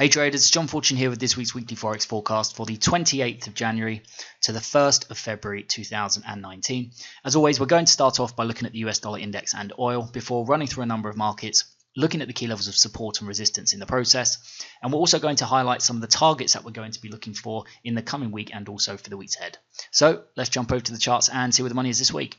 Hey traders, John Fortune here with this week's Weekly Forex Forecast for the 28th of January to the 1st of February 2019. As always, we're going to start off by looking at the US dollar index and oil before running through a number of markets, looking at the key levels of support and resistance in the process. And we're also going to highlight some of the targets that we're going to be looking for in the coming week and also for the weeks ahead. So let's jump over to the charts and see where the money is this week.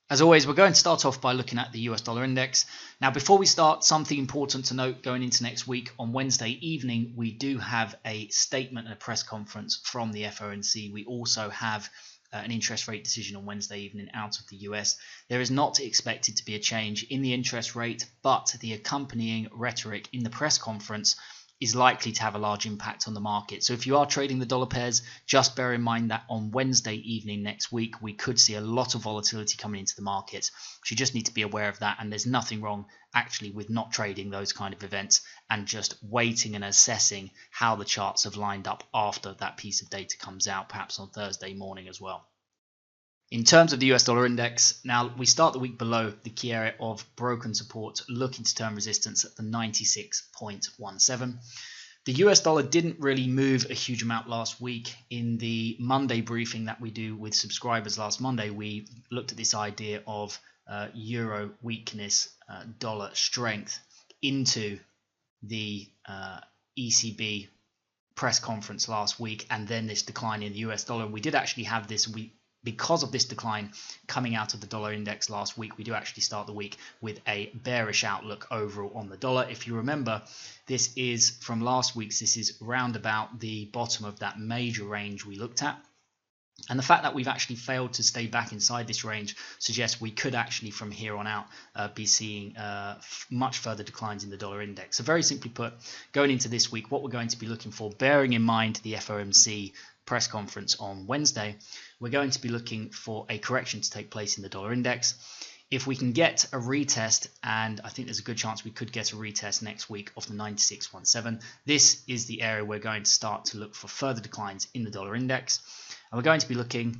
As always, we're going to start off by looking at the US dollar index. Now, before we start, something important to note going into next week. On Wednesday evening, we do have a statement and a press conference from the FOMC. We also have an interest rate decision on Wednesday evening out of the US. There is not expected to be a change in the interest rate, but the accompanying rhetoric in the press conference is likely to have a large impact on the market. So if you are trading the dollar pairs, just bear in mind that on Wednesday evening next week, we could see a lot of volatility coming into the market. So you just need to be aware of that. And there's nothing wrong actually with not trading those kind of events and just waiting and assessing how the charts have lined up after that piece of data comes out, perhaps on Thursday morning as well. In terms of the US dollar index, now we start the week below the key area of broken support, looking to turn resistance at the 96.17. The US dollar didn't really move a huge amount last week. In the Monday briefing that we do with subscribers last Monday, we looked at this idea of euro weakness, dollar strength into the ECB press conference last week, and then this decline in the US dollar. We did actually have this because of this decline coming out of the dollar index last week, we do actually start the week with a bearish outlook overall on the dollar. If you remember, this is from last week's, this is round about the bottom of that major range we looked at. And the fact that we've actually failed to stay back inside this range suggests we could actually from here on out be seeing much further declines in the dollar index. So very simply put, going into this week, what we're going to be looking for, bearing in mind the FOMC press conference on Wednesday, we're going to be looking for a correction to take place in the dollar index. If we can get a retest, and I think there's a good chance we could get a retest next week of the 96.17, this is the area we're going to start to look for further declines in the dollar index. And we're going to be looking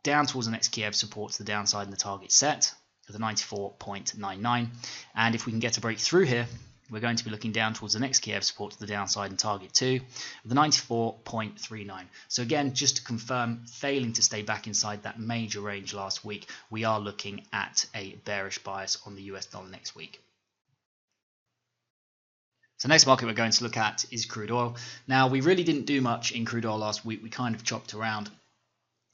down towards the next key area of support to the downside and the target set at the 94.99. And if we can get a breakthrough here, we're going to be looking down towards the next key area of support to the downside and target 2, the 94.39. So again, just to confirm, failing to stay back inside that major range last week, we are looking at a bearish bias on the US dollar next week. So next market we're going to look at is crude oil. Now, we really didn't do much in crude oil last week. We kind of chopped around.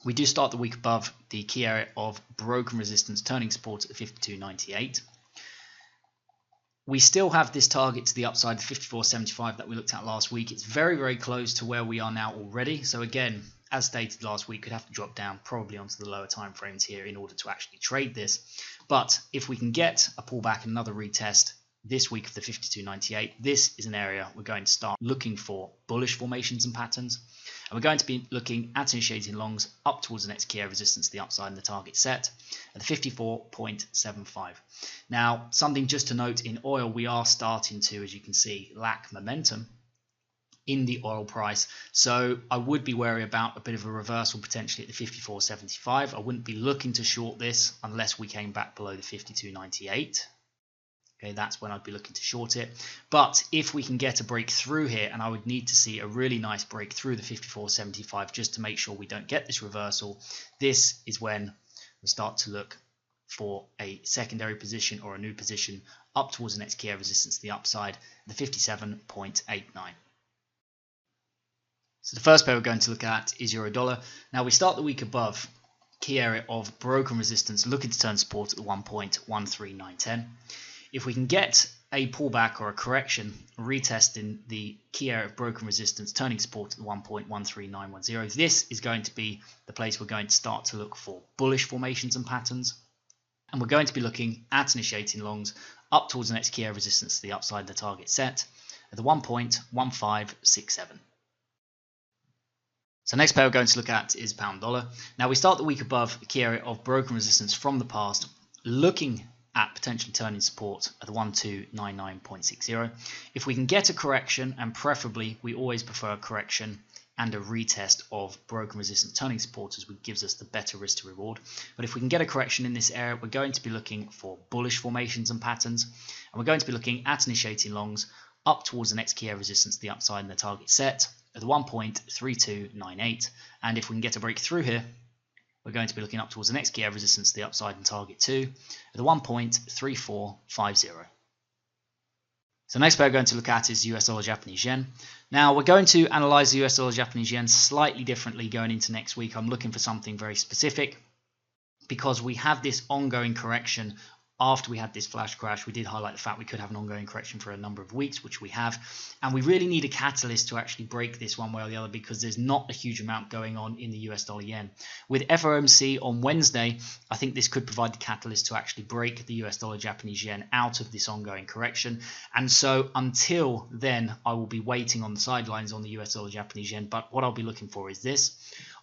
We do start the week above the key area of broken resistance, turning support at the 52.98. We still have this target to the upside, the 54.75 that we looked at last week. It's very, very close to where we are now already. So again, as stated last week, could have to drop down probably onto the lower time frames here in order to actually trade this. But if we can get a pullback, another retest this week of the 52.98, this is an area we're going to start looking for bullish formations and patterns. And we're going to be looking at initiating longs up towards the next key area resistance to the upside and the target set at the 54.75. Now, something just to note in oil, we are starting to, as you can see, lack momentum in the oil price. So I would be wary about a bit of a reversal potentially at the 54.75. I wouldn't be looking to short this unless we came back below the 52.98. Okay, that's when I'd be looking to short it. But if we can get a breakthrough here, and I would need to see a really nice break through the 54.75 just to make sure we don't get this reversal, this is when we start to look for a secondary position or a new position up towards the next key area resistance to the upside, the 57.89. So the first pair we're going to look at is euro dollar. Now we start the week above key area of broken resistance, looking to turn support at the 1.13910. If we can get a pullback or a correction, retesting the key area of broken resistance, turning support at the 1.13910, this is going to be the place we're going to start to look for bullish formations and patterns. And we're going to be looking at initiating longs up towards the next key area resistance to the upside of the target set at the 1.1567. So next pair we're going to look at is pound dollar. Now we start the week above the key area of broken resistance from the past, looking at potentially turning support at the 1299.60. If we can get a correction, and preferably we always prefer a correction and a retest of broken resistance turning supporters, which gives us the better risk to reward. But if we can get a correction in this area, we're going to be looking for bullish formations and patterns, and we're going to be looking at initiating longs up towards the next key area resistance, the upside and the target set at the 1.3298. And if we can get a break through here, we're going to be looking up towards the next key area resistance, the upside and target 2 at the 1.3450. So next pair we're going to look at is US dollar Japanese yen. Now we're going to analyze the US dollar Japanese yen slightly differently going into next week. I'm looking for something very specific because we have this ongoing correction. After we had this flash crash, we did highlight the fact we could have an ongoing correction for a number of weeks, which we have. And we really need a catalyst to actually break this one way or the other because there's not a huge amount going on in the US dollar yen. With FOMC on Wednesday, I think this could provide the catalyst to actually break the US dollar Japanese yen out of this ongoing correction. And so until then, I will be waiting on the sidelines on the US dollar Japanese yen. But what I'll be looking for is this.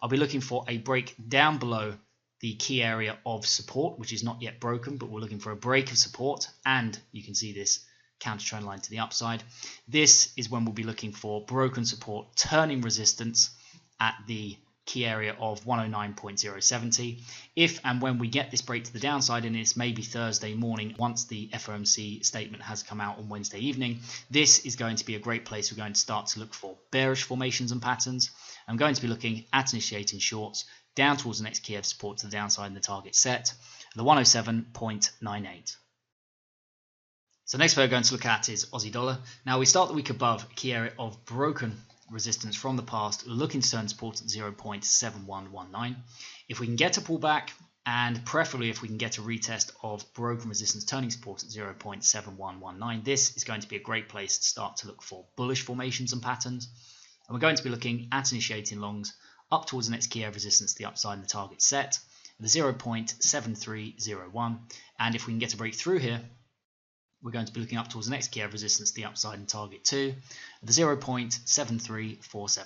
I'll be looking for a break down below the key area of support, which is not yet broken, but we're looking for a break of support, and you can see this counter trend line to the upside. This is when we'll be looking for broken support turning resistance at the key area of 109.070. If and when we get this break to the downside, and it's maybe Thursday morning once the FOMC statement has come out on Wednesday evening, this is going to be a great place. We're going to start to look for bearish formations and patterns. I'm going to be looking at initiating shorts down towards the next key of support to the downside and the target set, the 107.98. So next pair we're going to look at is Aussie dollar. Now we start the week above a key area of broken resistance from the past, looking to turn support at 0.7119. If we can get a pullback, and preferably if we can get a retest of broken resistance turning support at 0.7119, this is going to be a great place to start to look for bullish formations and patterns. And we're going to be looking at initiating longs up towards the next key area resistance, the upside and the target set, the 0.7301. And if we can get a break through here, we're going to be looking up towards the next key area resistance, the upside and target 2, the 0.7347.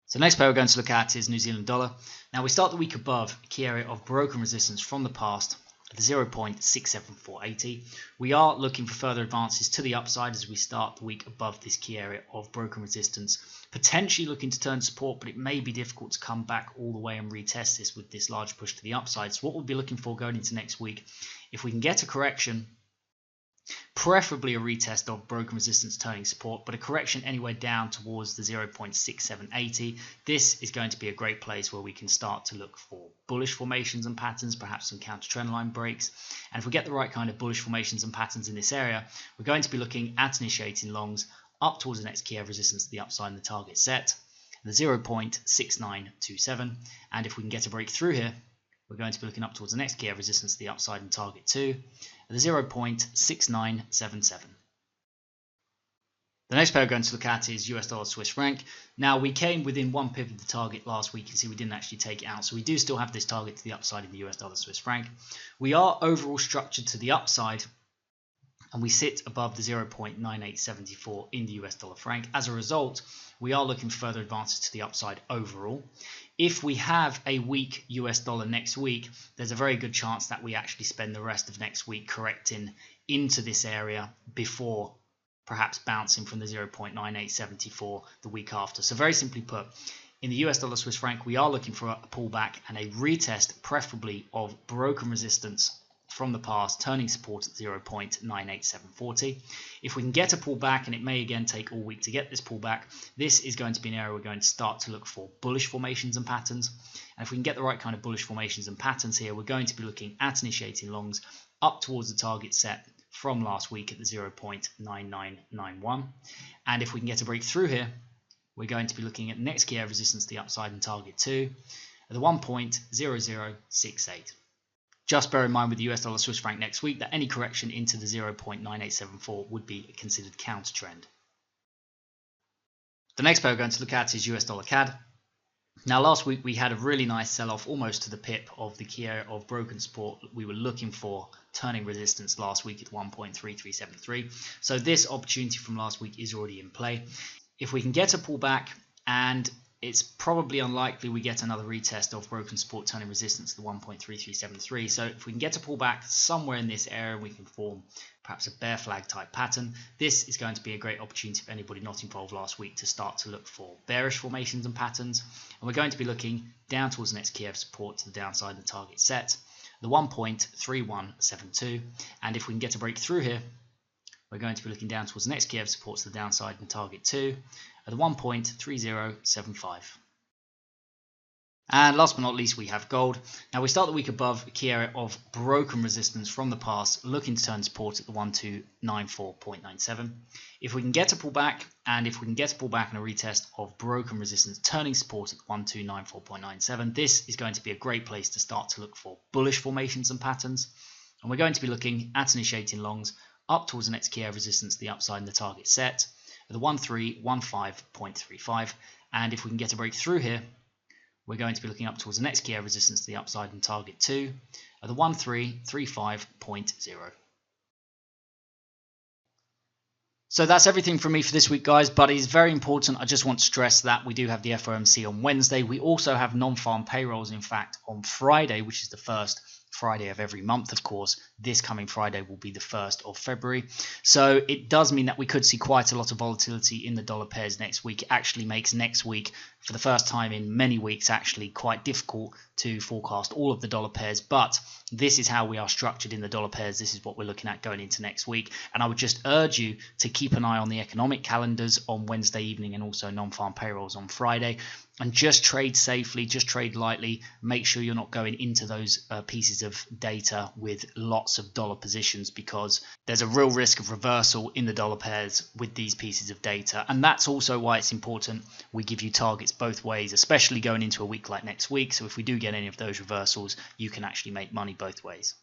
So next pair we're going to look at is New Zealand dollar. Now we start the week above a key area of broken resistance from the past, the 0.67480. We are looking for further advances to the upside as we start the week above this key area of broken resistance, potentially looking to turn support, but it may be difficult to come back all the way and retest this with this large push to the upside. So what we'll be looking for going into next week, if we can get a correction, preferably a retest of broken resistance turning support, but a correction anywhere down towards the 0.6780. This is going to be a great place where we can start to look for bullish formations and patterns, perhaps some counter trend line breaks. And if we get the right kind of bullish formations and patterns in this area, we're going to be looking at initiating longs up towards the next key of resistance to the upside and the target set, the 0.6927. And if we can get a break through here, we're going to be looking up towards the next key of resistance to the upside and target 2, the 0.6977. The next pair we're going to look at is US dollar Swiss franc. Now we came within 1 pip of the target last week. You can see we didn't actually take it out, so we do still have this target to the upside in the US dollar Swiss franc. We are overall structured to the upside, and we sit above the 0.9874 in the US dollar franc. As a result, we are looking for further advances to the upside overall. If we have a weak US dollar next week, there's a very good chance that we actually spend the rest of next week correcting into this area before perhaps bouncing from the 0.9874 the week after. So very simply put, in the US dollar Swiss franc, we are looking for a pullback and a retest, preferably of broken resistance from the past, turning support at 0.98740. If we can get a pullback, and it may again take all week to get this pullback, this is going to be an area we're going to start to look for bullish formations and patterns. And if we can get the right kind of bullish formations and patterns here, we're going to be looking at initiating longs up towards the target set from last week at the 0.9991. And if we can get a break through here, we're going to be looking at the next key of resistance to the upside and target 2 at the 1.0068. Just bear in mind with the US dollar Swiss franc next week that any correction into the 0.9874 would be considered counter trend. The next pair we're going to look at is US dollar CAD. Now last week we had a really nice sell-off almost to the pip of the key area of broken support we were looking for turning resistance last week at 1.3373. So this opportunity from last week is already in play. If we can get a pullback, and it's probably unlikely we get another retest of broken support turning resistance to the 1.3373. So if we can get to pull back somewhere in this area, we can form perhaps a bear flag type pattern. This is going to be a great opportunity for anybody not involved last week to start to look for bearish formations and patterns. And we're going to be looking down towards the next key of support to the downside of the target set, the 1.3172. And if we can get a break through here, we're going to be looking down towards the next key of support to the downside and target 2 at the 1.3075. And last but not least, we have gold. Now we start the week above a key area of broken resistance from the past, looking to turn support at the 1294.97. If we can get a pullback, and if we can get a pullback and a retest of broken resistance, turning support at the 1294.97, this is going to be a great place to start to look for bullish formations and patterns. And we're going to be looking at initiating longs up towards the next key area of resistance, the upside in the target set, at the 1315.35. And if we can get a break through here, we're going to be looking up towards the next key area of resistance to the upside and target 2 at the 1335.0. So that's everything from me for this week, guys, but it is very important. I just want to stress that we do have the FOMC on Wednesday. We also have non-farm payrolls, in fact, on Friday, which is the first Friday of every month. Of course, this coming Friday will be the 1st of February. So it does mean that we could see quite a lot of volatility in the dollar pairs next week. It actually makes next week, for the first time in many weeks, actually quite difficult to forecast all of the dollar pairs. But this is how we are structured in the dollar pairs. This is what we're looking at going into next week. And I would just urge you to keep an eye on the economic calendars on Wednesday evening and also non-farm payrolls on Friday. And just trade safely, just trade lightly. Make sure you're not going into those pieces of data with lots of dollar positions, because there's a real risk of reversal in the dollar pairs with these pieces of data. And that's also why it's important we give you targets both ways, especially going into a week like next week. So if we do get any of those reversals, you can actually make money both ways.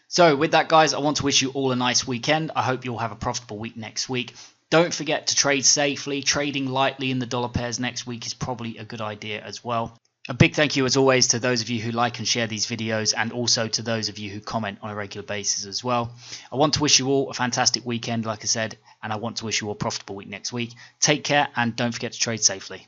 So with that, guys, I want to wish you all a nice weekend. I hope you'll have a profitable week next week. Don't forget to trade safely. Trading lightly in the dollar pairs next week is probably a good idea as well. A big thank you as always to those of you who like and share these videos, and also to those of you who comment on a regular basis as well. I want to wish you all a fantastic weekend, like I said, and I want to wish you all a profitable week next week. Take care and don't forget to trade safely.